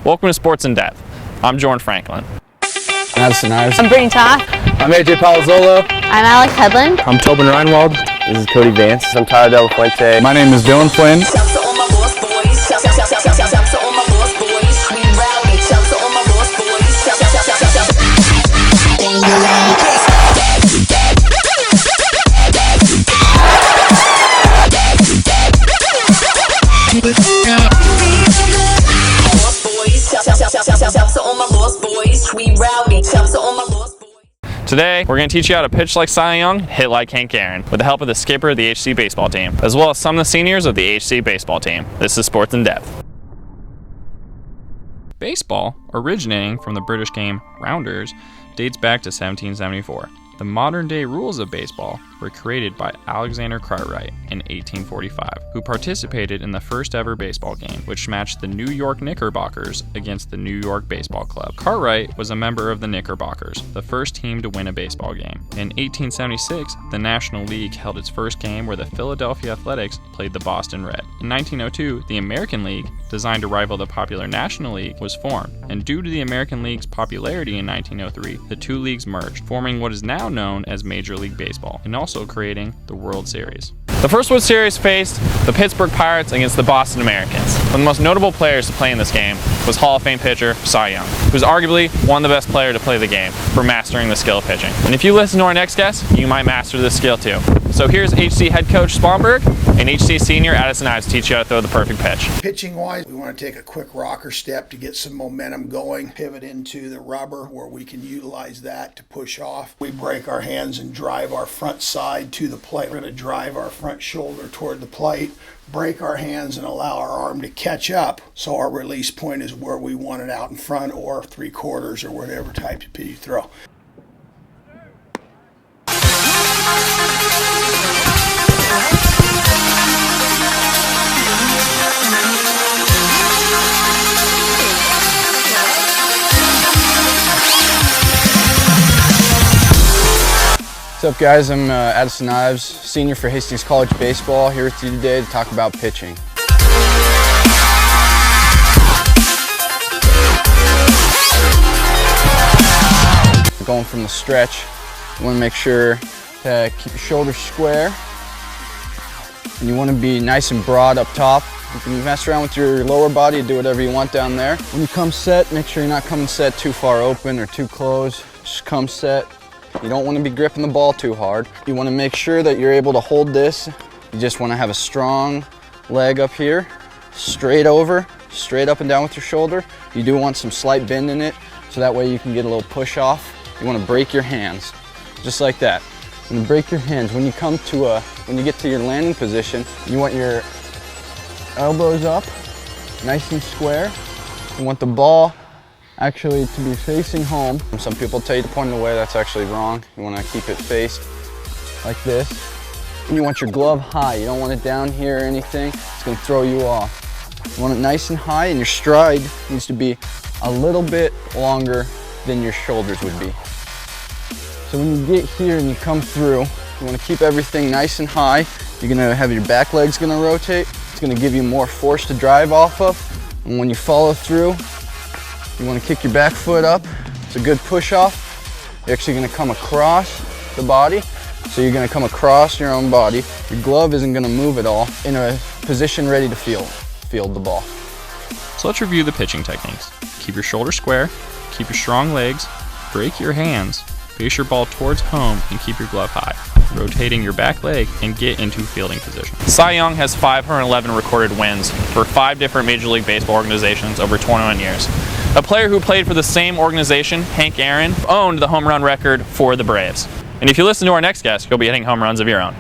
Welcome to Sports in Depth. I'm Jordan Franklin. Madison Ives. I'm Brittany Toth. I'm AJ Palazzolo. I'm Alex Hedlund. I'm Tobin Reinwald. This is Cody Vance. I'm Tyler Del Fuente. My name is Dylan Flynn. Today, we're going to teach you how to pitch like Cy Young, hit like Hank Aaron, with the help of the skipper of the HC baseball team, as well as some of the seniors of the HC baseball team. This is Sports in Depth. Baseball, originating from the British game rounders, dates back to 1774. The modern-day rules of baseball were created by Alexander Cartwright in 1845, who participated in the first ever baseball game, which matched the New York Knickerbockers against the New York Baseball Club. Cartwright was a member of the Knickerbockers, the first team to win a baseball game. In 1876, the National League held its first game where the Philadelphia Athletics played the Boston Red. In 1902, the American League, designed to rival the popular National League, was formed, and due to the American League's popularity in 1903, the two leagues merged, forming what is now known as Major League Baseball, and also creating the World Series. The first World Series faced the Pittsburgh Pirates against the Boston Americans. One of the most notable players to play in this game was Hall of Fame pitcher Cy Young, who's arguably one of the best players to play the game for mastering the skill of pitching. And if you listen to our next guest, you might master this skill too. So here's HC head coach Sponberg and HC senior Addison Ives to teach you how to throw the perfect pitch. Pitching wise, we want to take a quick rocker step to get some momentum going, pivot into the rubber where we can utilize that to push off. We break our hands and drive our front side to the plate. We're going to drive our front shoulder toward the plate, break our hands and allow our arm to catch up so our release point is where we want it, out in front or 3/4 or whatever type of pitch you throw. What's up, guys? I'm Addison Ives, senior for Hastings College Baseball, here with you today to talk about pitching. Going from the stretch, you want to make sure to keep your shoulders square, and you want to be nice and broad up top. You can mess around with your lower body, do whatever you want down there. When you come set, make sure you're not coming set too far open or too close. Just come set. You don't want to be gripping the ball too hard. You want to make sure that you're able to hold this. You just want to have a strong leg up here, straight over, straight up and down with your shoulder. You do want some slight bend in it, so that way you can get a little push off. You want to break your hands, just like that. And break your hands. When you come to when you get to your landing position, you want your elbows up, nice and square. You want the ball actually to be facing home. Some people tell you to point it away, that's actually wrong. You want to keep it faced like this. And you want your glove high, you don't want it down here or anything, it's going to throw you off. You want it nice and high, and your stride needs to be a little bit longer than your shoulders would be. So when you get here and you come through, you want to keep everything nice and high. You're going to have your back legs going to rotate, it's going to give you more force to drive off of, and when you follow through, you want to kick your back foot up. It's a good push off. You're actually going to come across the body. So you're going to come across your own body. Your glove isn't going to move at all in a position ready to field the ball. So let's review the pitching techniques. Keep your shoulders square, keep your strong legs, break your hands, face your ball towards home, and keep your glove high, rotating your back leg and get into fielding position. Cy Young has 511 recorded wins for 5 different Major League Baseball organizations over 21 years. A player who played for the same organization, Hank Aaron, owned the home run record for the Braves. And if you listen to our next guest, you'll be hitting home runs of your own.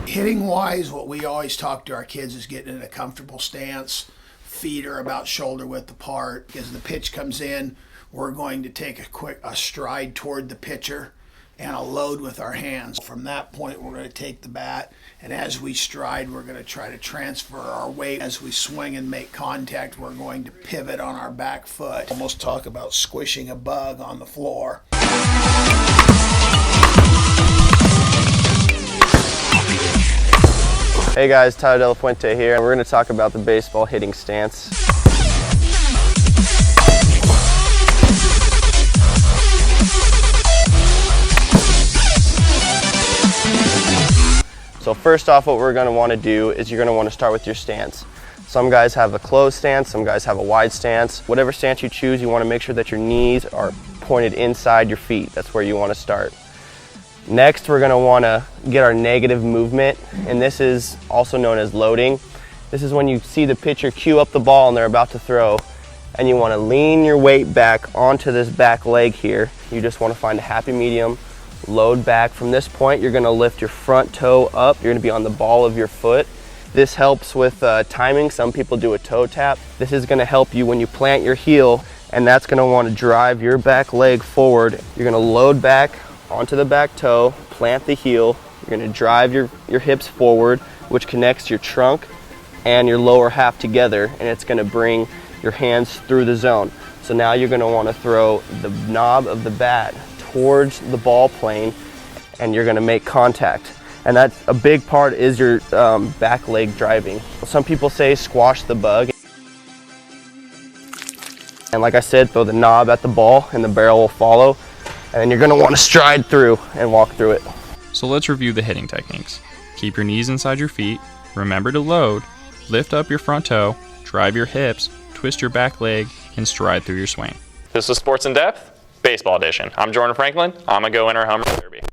Hitting wise, what we always talk to our kids is getting in a comfortable stance. Feet are about shoulder width apart. As the pitch comes in, we're going to take a stride toward the pitcher and a load with our hands. From that point, we're going to take the bat, and as we stride, we're going to try to transfer our weight. As we swing and make contact, we're going to pivot on our back foot. Almost talk about squishing a bug on the floor. Hey guys, Tyler Del Fuente here, and we're going to talk about the baseball hitting stance. First off, what we're going to want to do is you're going to want to start with your stance. Some guys have a closed stance, some guys have a wide stance. Whatever stance you choose, you want to make sure that your knees are pointed inside your feet. That's where you want to start. Next, we're going to want to get our negative movement, and this is also known as loading. This is when you see the pitcher cue up the ball and they're about to throw, and you want to lean your weight back onto this back leg here. You just want to find a happy medium, load back. From this point, you're going to lift your front toe up. You're going to be on the ball of your foot. This helps with timing. Some people do a toe tap. This is going to help you when you plant your heel, and that's going to want to drive your back leg forward. You're going to load back onto the back toe, plant the heel. You're going to drive your hips forward, which connects your trunk and your lower half together, and it's going to bring your hands through the zone. So now you're going to want to throw the knob of the bat towards the ball plane, and you're going to make contact. And that's a big part is your back leg driving. Some people say squash the bug. And like I said, throw the knob at the ball and the barrel will follow. And then you're gonna want to stride through and walk through it. So let's review the hitting techniques. Keep your knees inside your feet, remember to load, lift up your front toe, drive your hips, twist your back leg, and stride through your swing. This was Sports in Depth, Baseball Edition. I'm Jordan Franklin. I'm a Go Inter Hummer.